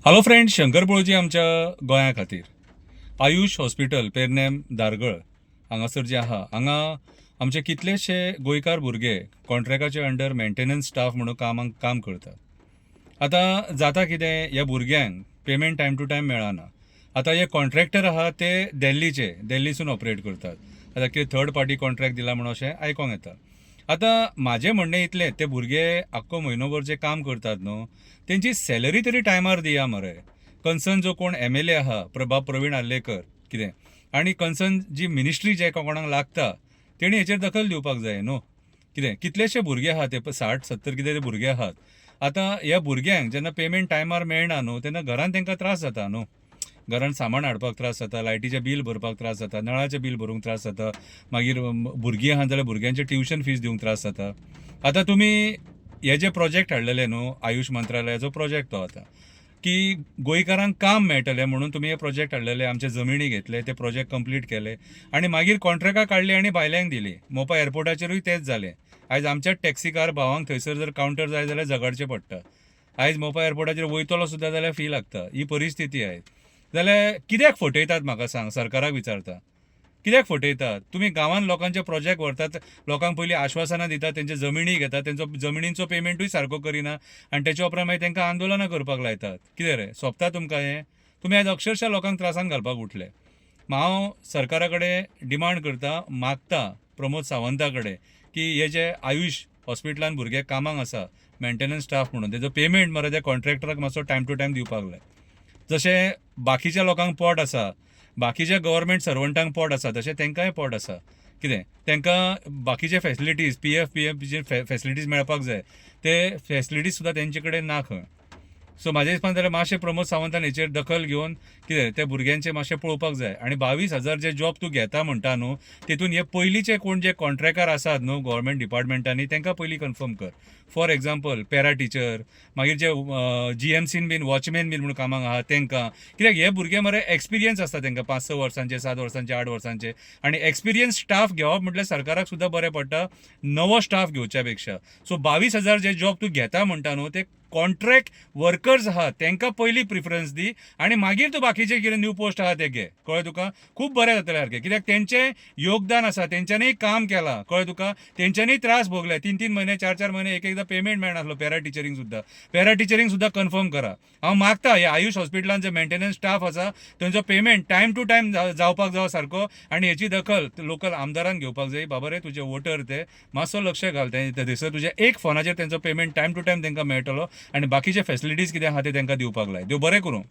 Hello friend, Shankar पळोवची आमच्या गोंया खातीर आयुष हॉस्पिटल पेरनेम दारगळ हांगासर जे आहा हांगा आमचे कितलेशे गोंयकार भुरगे कॉन्ट्रॅक्टाचे अंडर मेंटेनन्स स्टाफ म्हणून काम करतात। आतां जाता कितें, ह्या भुरग्यांक पेमेंट टायम टू टायम मेळना। आतां हे कॉन्ट्रॅक्टर आहा ते दिल्लीसून ऑपरेट करतात। आतां कितें थर्ड पार्टी कॉन्ट्रॅक्ट दिला म्हणून अशें आयकोंक येता। आतां म्हाजें म्हणणें इतलें, ते भुरगे आख्खो म्हयनोभर जे काम करतात न्हू, तेंची सॅलरी तरी टायमार दिया मरे। कन्सर्न जो कोण MLA आहा, प्रवीण आर्लेकर कितें, आनी कन्सर्न जी मिनिस्ट्री जे कोणाक लागता तेणी हेचेर दखल दिवपाक जाय न्हू। कितलेशे भुरगे आहात, ते 60-70 कितें ते भुरगे आहात। आतां ह्या भुरग्यांक जेन्ना पेमेंट टायमार मेळना न्हू, तेन्ना घरान तेंकां त्रास जाता न्हू। घरान सामान हाडपाक त्रास जाता, लायटीचें बील भरपाक त्रास जाता, नळाचें बील भरूंक त्रास जाता, मागीर भुरगीं आहात जाल्यार भुरग्यांचे ट्युशन फीज दिवंक त्रास जाता। आतां तुमी हे जे प्रोजेक्ट हाडलेले न्हू, आयुष मंत्रालयाचो प्रोजेक्ट तो आतां की गोंयकारांक काम मेळटलें म्हणून तुमी हे प्रोजेक्ट हाडलेले, आमचे जमिनी घेतले, ते प्रोजेक्ट कंप्लीट केले आनी मागीर कॉन्ट्रॅक्टां काडली आनी भायल्यांक दिली। मोपा एअरपोर्टाचेरूय तेंच जालें। आयज आमच्याच टॅक्सीकार भावांक थंयसर जर कावंटर जाय जाल्यार झगडचें पडटा। आयज मोपा एअरपोर्टाचेर वयतलो सुद्दां जाल्यार फी लागता। ही परिस्थिती आयज। जाल्यार कित्याक फटयतात म्हाका सांग, सरकाराक विचारता, कित्याक फटयतात? तुमी गांवांत लोकांचे प्रोजेक्ट व्हरतात, लोकांक पयलीं आश्वासनां दितात, तेंचे जमिनी घेतात, तेंचो जमिनींचो पेमेंटूय सारको करिना आनी तेच्या उपरांत मागीर तेंकां आंदोलनां करपाक लायतात। कितें रे, सोंपता तुमकां हें? तुमी आयज अक्षरशः लोकांक त्रासान घालपाक उठले। हांव सरकारा कडेन डिमांड करता, मागता प्रमोद सावंता कडेन की हे जे आयुष हॉस्पिटलांत भुरगे कामाक आसा मेंटेनन्स स्टाफ म्हणून, तेजो पेमेंट मरे त्या कॉन्ट्रॅक्टराक मातसो टायम टू टायम दिवपाक लाय। जशें बाकीच्या लोकांक पोट आसा, बाकीच्या गव्हर्मेंट सर्वंटांक पोट आसा, तशें तेंकांय पोट आसा। कितें, तेंकां बाकीचे फॅसिलिटीज PF फॅसिलिटीज मेळपाक जाय, ते फॅसिलिटीज सुद्दां तेंचे कडेन ना खंय। सो म्हाज्या हिसपान जाल्यार मातशें प्रमोद सावंतान हेचेर दखल घेवन कितें त्या भुरग्यांचें मातशें पळोवपाक जाय। आनी 22,000 जे जॉब तूं घेता म्हणटा न्हू, तेतून हे पयलींचे कोण जे कॉन्ट्रॅक्टर आसात न्हू गव्हर्मेंट डिपार्टमेंटांनी, तेंकां पयलीं कन्फर्म कर। फॉर एग्जाम्पल पॅरा टिचर, मागीर जे GMCन बीन वॉचमॅन बीन म्हणून कामाक आहा तेंकां। कित्याक हे भुरगे मरे एक्सपिरियन्स आसता तेंकां 5-6 वर्सांचे, 7 वर्सांचे, 8 वर्सांचे, आनी एक्सपिरियन्स स्टाफ घेवप म्हटल्यार सरकाराक सुद्दां बरें पडटा नवो स्टाफ घेवच्या पेक्षा। सो 22,000 जे जॉब तूं घेता म्हणटा न्हू, ते कॉन्ट्रॅक्ट वर्कर्स आहात तेंकां पयलीं प्रिफरन्स दी आनी मागीर तूं बाकीचे कितें न्यू पोस्ट आहा ते घे। कळ्ळें तुका? खूब बरें जातलें सारकें। कित्याक तेंचें योगदान आसा, तेंच्यांनीय काम केलां। कळ्ळें तुका? तेंच्यांनीय त्रास भोगले। 3-3 म्हयने, 4-4 म्हयने एकदां पेमेंट मेळनासलो पॅरा टिचरींक सुद्दां कन्फर्म करा। हांव मागता हे आयुष हॉस्पिटलांत जे मेंटेनन्स स्टाफ आसा तेंचो पेमेंट टायम टू टायम जावपाक जावो सारको, आनी हेची दखल लोकल आमदारान घेवपाक जाय। बाबा रे, तुजे वोटर ते मातसो लक्ष घाल, थंयसर तुज्या एक फोनाचेर तेंचो पेमेंट टायम टू टायम तेंकां मेळटलो आनी बाकीचे फॅसिलिटीज कितें आहा ते तेंकां दिवपाक लाय। देव बरें करूं।